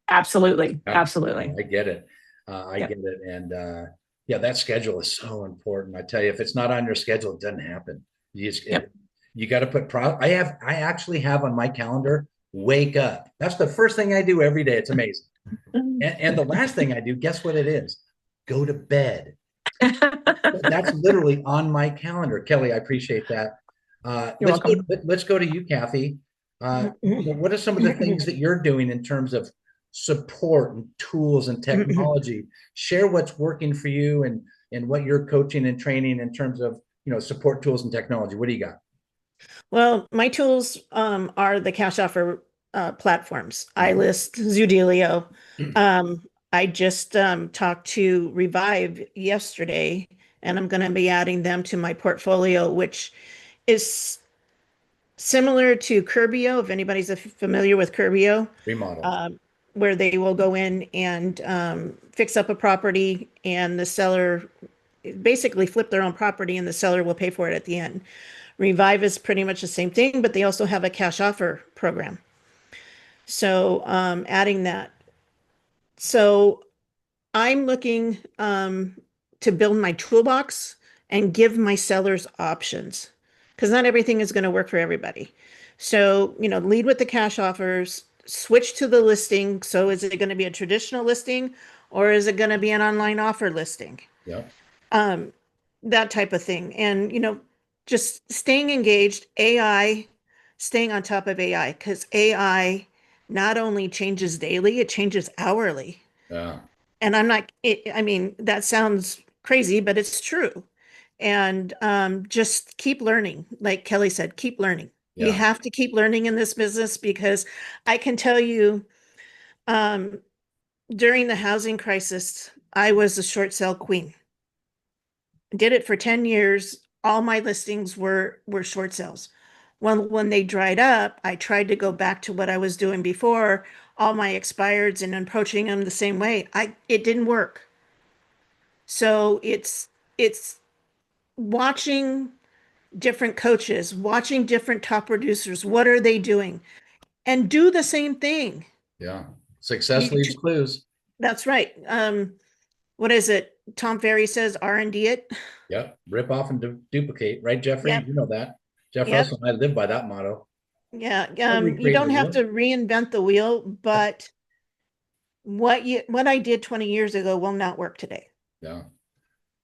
Absolutely. Yeah, Absolutely. I get it. I get it. And yeah, that schedule is so important. I tell you, if it's not on your schedule, it doesn't happen. You got to put I actually have on my calendar, wake up. That's the first thing I do every day. It's amazing. And the last thing I do, guess what it is? Go to bed. That's literally on my calendar. Kelly, I appreciate that. Let's go to you, Kathy. What are some of the things that you're doing in terms of support and tools and technology? Share what's working for you and what you're coaching and training in terms of, support tools and technology. What do you got? Well, my tools are the cash offer platforms. I list Zoodealio. I just talked to Revive yesterday, and I'm going to be adding them to my portfolio, which is similar to Curbio, if anybody's familiar with Curbio. Remodel. Where they will go in and fix up a property, and the seller basically flip their own property, and the seller will pay for it at the end. Revive is pretty much the same thing, but they also have a cash offer program. So adding that. So I'm looking to build my toolbox and give my sellers options, because not everything is going to work for everybody. So, lead with the cash offers, switch to the listing. So is it going to be a traditional listing, or is it going to be an online offer listing? Yeah. That type of thing. And, just staying engaged, AI, staying on top of AI, because AI not only changes daily, it changes hourly. Yeah. And I mean, that sounds crazy, but it's true. And just keep learning. Like Kelly said, keep learning. Yeah. You have to keep learning in this business, because I can tell you, during the housing crisis, I was a short sale queen. Did it for 10 years. All my listings were short sales. When they dried up, I tried to go back to what I was doing before, all my expireds, and approaching them the same way. It didn't work. So it's watching different coaches, watching different top producers. What are they doing? And do the same thing. Yeah. Success leaves clues. That's right. What is it? Tom Ferry says R&D it. Yep. Rip off and duplicate. Right, Jeffrey? Yep. You know that. Jeff Yep. Russell and I live by that motto. Yeah. Don't You recreate don't the have wheel. to reinvent the wheel, but what I did 20 years ago will not work today. Yeah.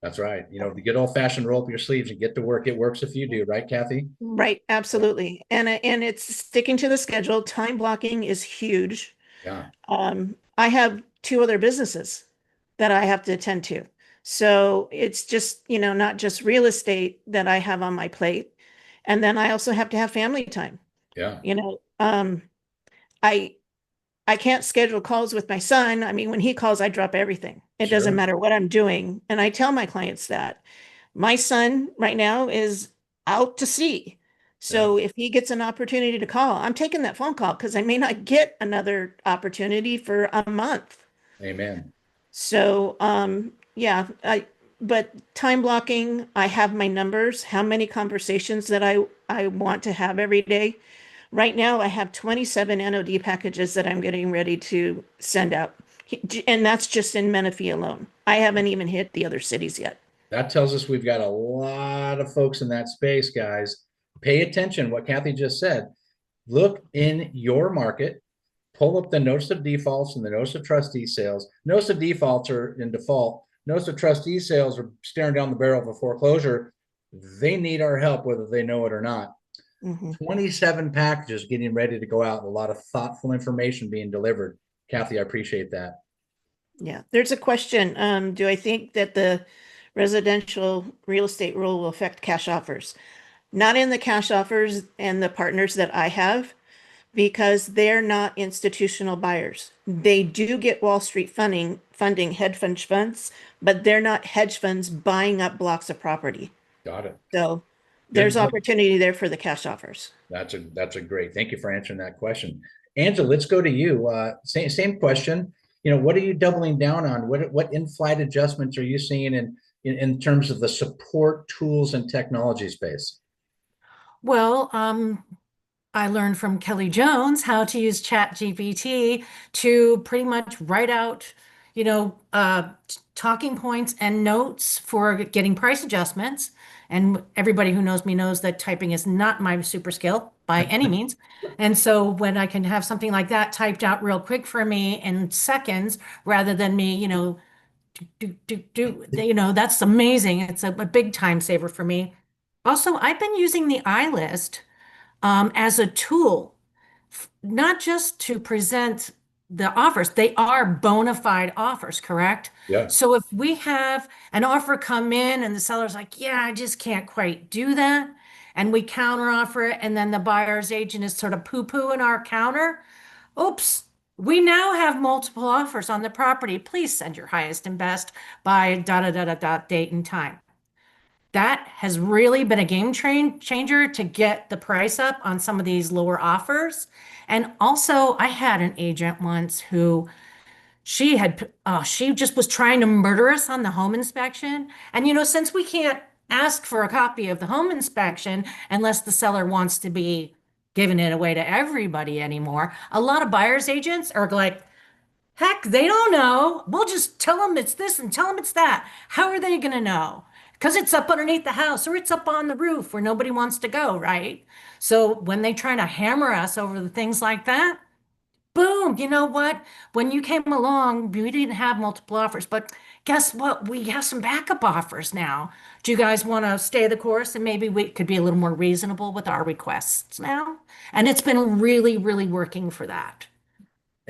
That's right. You know, the good old fashioned roll up your sleeves and get to work. It works if you do, right, Kathy? Right. Absolutely. And it's sticking to the schedule. Time blocking is huge. Yeah. I have 2 other businesses that I have to attend to. So it's just, not just real estate that I have on my plate. And then I also have to have family time. Yeah. I I can't schedule calls with my son. I mean, when he calls, I drop everything. It doesn't Sure. matter what I'm doing. And I tell my clients that my son right now is out to sea. So if he gets an opportunity to call, I'm taking that phone call because I may not get another opportunity for a month. Amen. So, yeah, but time blocking, I have my numbers, how many conversations that I want to have every day. Right now, I have 27 NOD packages that I'm getting ready to send out. And that's just in Menifee alone. I haven't even hit the other cities yet. That tells us we've got a lot of folks in that space, guys. Pay attention what Kathy just said. Look in your market, pull up the notice of defaults and the notice of trustee sales. Notice of defaults are in default. Notice of trustee sales are staring down the barrel of a foreclosure. They need our help, whether they know it or not. 27 packages getting ready to go out, and a lot of thoughtful information being delivered. Kathy, I appreciate that. Yeah, there's a question. Do I think that the residential real estate rule will affect cash offers? Not in the cash offers and the partners that I have, because they're not institutional buyers. They do get Wall Street funding hedge funds, but they're not hedge funds buying up blocks of property. Got it. So there's opportunity there for the cash offers. That's a great. Thank you for answering that question, Angela. Let's go to you. Same question. What are you doubling down on? What in-flight adjustments are you seeing in terms of the support tools and technology space? Well, I learned from Kelly Jones how to use ChatGPT to pretty much write out, talking points and notes for getting price adjustments. And everybody who knows me knows that typing is not my super skill by any means. And so when I can have something like that typed out real quick for me in seconds, rather than me, that's amazing. It's a big time saver for me. Also, I've been using the iList as a tool, not just to present the offers. They are bona fide offers, correct? Yeah. So if we have an offer come in and the seller's like, yeah, I just can't quite do that, and we counter offer it, and then the buyer's agent is sort of poo-pooing our counter, oops, we now have multiple offers on the property. Please send your highest and best by date and time. That has really been a game changer to get the price up on some of these lower offers. And also, I had an agent once who she just was trying to murder us on the home inspection. And since we can't ask for a copy of the home inspection unless the seller wants to be giving it away to everybody anymore, a lot of buyers agents are like, heck, they don't know. We'll just tell them it's this and tell them it's that. How are they going to know? Because it's up underneath the house or it's up on the roof where nobody wants to go, right? So when they try to hammer us over the things like that, boom, you know what? When you came along, we didn't have multiple offers, but guess what? We have some backup offers now. Do you guys want to stay the course and maybe we could be a little more reasonable with our requests now? And it's been really, really working for that.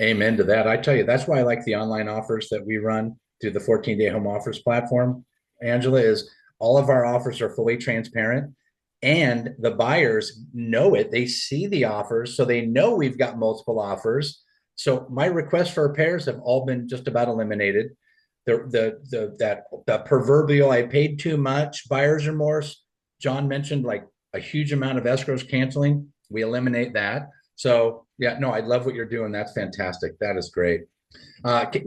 Amen to that. I tell you, that's why I like the online offers that we run through the 14-day home offers platform. Angela, is all of our offers are fully transparent and the buyers know it. They see the offers, so they know we've got multiple offers. So my requests for repairs have all been just about eliminated. The proverbial I paid too much, buyer's remorse. John mentioned like a huge amount of escrows canceling. We eliminate that. So yeah, no, I love what you're doing. That's fantastic. That is great.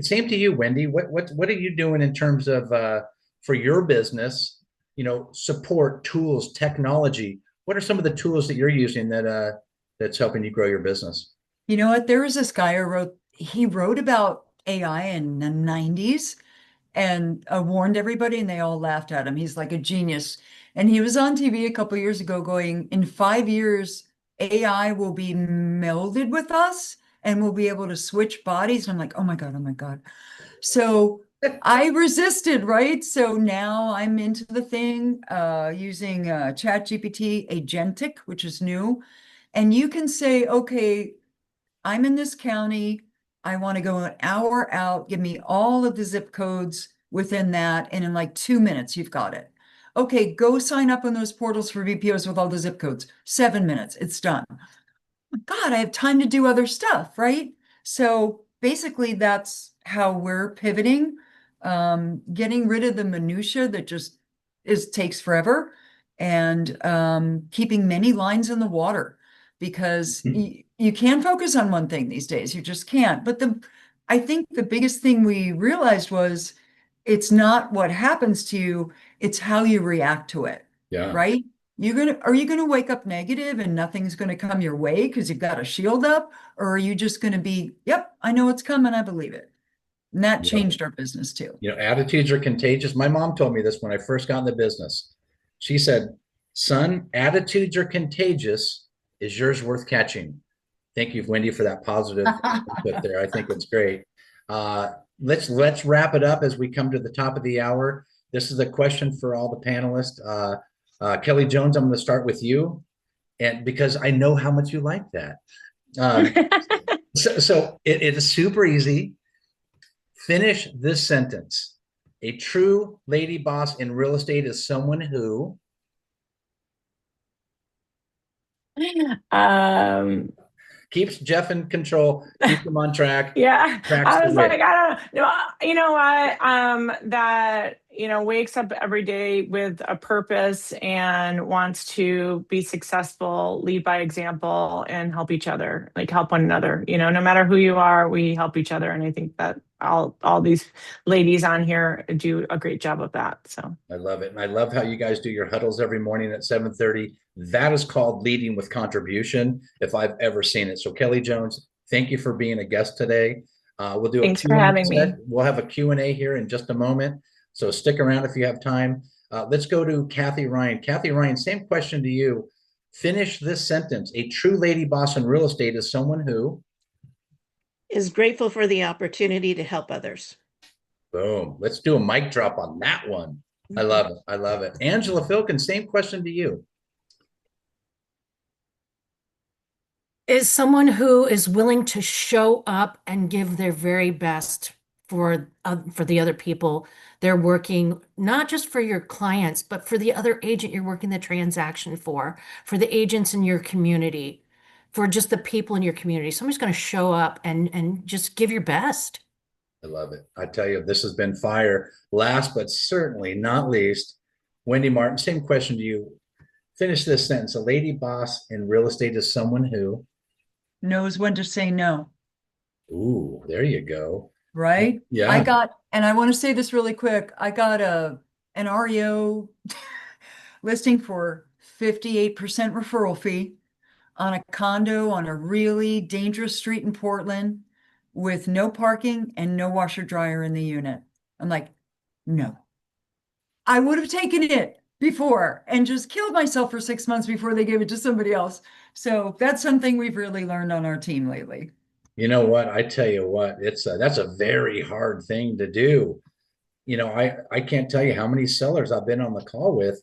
Same to you, Wendy. What are you doing in terms of for your business support, tools, technology. What are some of the tools that you're using that's helping you grow your business? You know what? There was this guy he wrote about AI in the 90s and warned everybody, and they all laughed at him. He's like a genius. And he was on TV a couple years ago going, in 5 years, AI will be melded with us and we'll be able to switch bodies. And I'm like, oh my God, oh my God. So I resisted, right? So now I'm into the thing using ChatGPT Agentic, which is new. And you can say, okay, I'm in this county. I want to go an hour out. Give me all of the zip codes within that. And in like 2 minutes, you've got it. Okay, go sign up on those portals for VPOs with all the zip codes. 7 minutes, it's done. God, I have time to do other stuff, right? So basically, that's how we're pivoting, getting rid of the minutia that just takes forever, and keeping many lines in the water, because you can't focus on one thing these days. You just can't. But I think the biggest thing we realized was it's not what happens to you, it's how you react to it, Yeah. right? Are you gonna wake up negative and nothing's gonna come your way because you've got a shield up? Or are you just gonna be, yep, I know it's coming, I believe it. And that changed our business too. Attitudes are contagious. My mom told me this when I first got in the business. She said, son, attitudes are contagious. Is yours worth catching? Thank you, Wendy, for that positive input there. I think it's great. Let's wrap it up as we come to the top of the hour. This is a question for all the panelists. Kelly Jones, I'm going to start with you, and because I know how much you like that. So it is super easy. Finish this sentence. A true lady boss in real estate is someone who keeps Jeff in control, keeps him on track. Yeah, tracks I the was whip. like, I don't know, you know what, that, wakes up every day with a purpose and wants to be successful, lead by example, and help each other, like help one another. No matter who you are, we help each other. And I think that all these ladies on here do a great job of that. So I love it. And I love how you guys do your huddles every morning at 7:30. That is called leading with contribution, if I've ever seen it. So Kelly Jones, thank you for being a guest today. We'll do thanks for having me. We'll have a Q&A here in just a moment. So stick around if you have time. Let's go to Kathy Ryan. Kathy Ryan, same question to you. Finish this sentence. A true lady boss in real estate is someone who is grateful for the opportunity to help others. Boom. Let's do a mic drop on that one. I love it. I love it. Angela Filkin, same question to you. Is someone who is willing to show up and give their very best for the other people they're working, not just for your clients, but for the other agent you're working the transaction for the agents in your community, for just the people in your community. Somebody's going to show up and just give your best. I love it. I tell you, this has been fire. Last but certainly not least, Wendy Martin, same question to you. Finish this sentence. A lady boss in real estate is someone who knows when to say no. Ooh, there you go. Right? Yeah. And I want to say this really quick. I got an REO listing for 58% referral fee on a condo on a really dangerous street in Portland with no parking and no washer dryer in the unit. I'm like, no. I would have taken it before and just killed myself for 6 months before they gave it to somebody else. So that's something we've really learned on our team lately. You know what? I tell you what, that's a very hard thing to do. I can't tell you how many sellers I've been on the call with,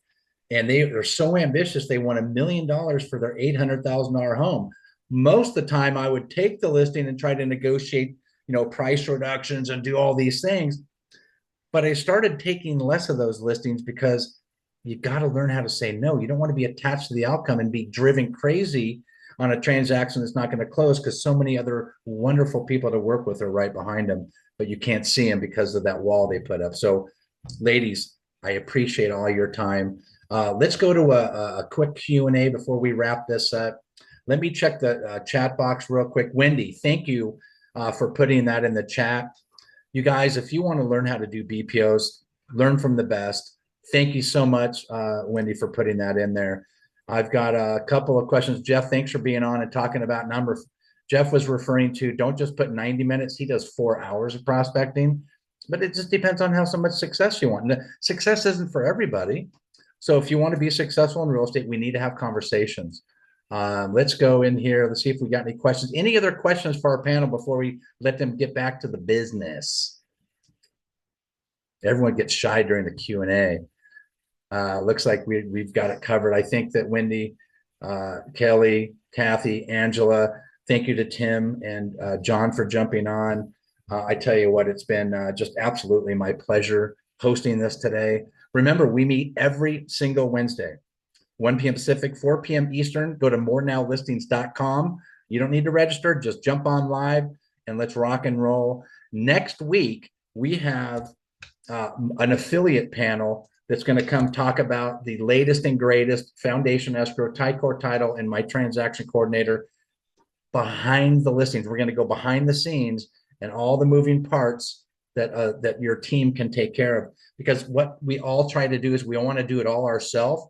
and they're so ambitious. They want $1 million for their $800,000 home. Most of the time I would take the listing and try to negotiate, price reductions and do all these things. But I started taking less of those listings because you got to learn how to say no. You don't want to be attached to the outcome and be driven crazy on a transaction that's not going to close because so many other wonderful people to work with are right behind them, but you can't see them because of that wall they put up. So ladies, I appreciate all your time. Let's go to a quick Q&A before we wrap this up. Let me check the chat box real quick. Wendy, thank you for putting that in the chat. You guys, if you want to learn how to do BPOs, learn from the best, Thank you so much, Wendy, for putting that in there. I've got a couple of questions. Jeff, thanks for being on and talking about numbers. Jeff was referring to, don't just put 90 minutes. He does 4 hours of prospecting, but it just depends on how so much success you want. And success isn't for everybody. So if you want to be successful in real estate, we need to have conversations. Let's go in here. Let's see if we got any questions. Any other questions for our panel before we let them get back to the business? Everyone gets shy during the Q&A. Looks like we've got it covered. I think that Wendy, Kelly, Kathy, Angela, thank you to Tim and John for jumping on. I tell you what, it's been just absolutely my pleasure hosting this today. Remember, we meet every single Wednesday, 1 p.m. Pacific, 4 p.m. Eastern. Go to morenowlistings.com. You don't need to register. Just jump on live and let's rock and roll. Next week, we have an affiliate panel that's going to come talk about the latest and greatest foundation escrow, Ticor title, and my transaction coordinator behind the listings. We're going to go behind the scenes and all the moving parts that your team can take care of. Because what we all try to do is we want to do it all ourselves.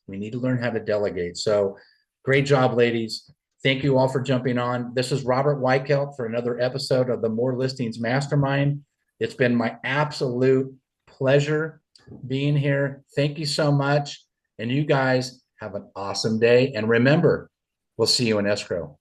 We need to learn how to delegate. So great job, ladies. Thank you all for jumping on. This is Robert Weichelt for another episode of the More Listings Mastermind. It's been my absolute pleasure being here. Thank you so much. And you guys have an awesome day. And remember, we'll see you in escrow.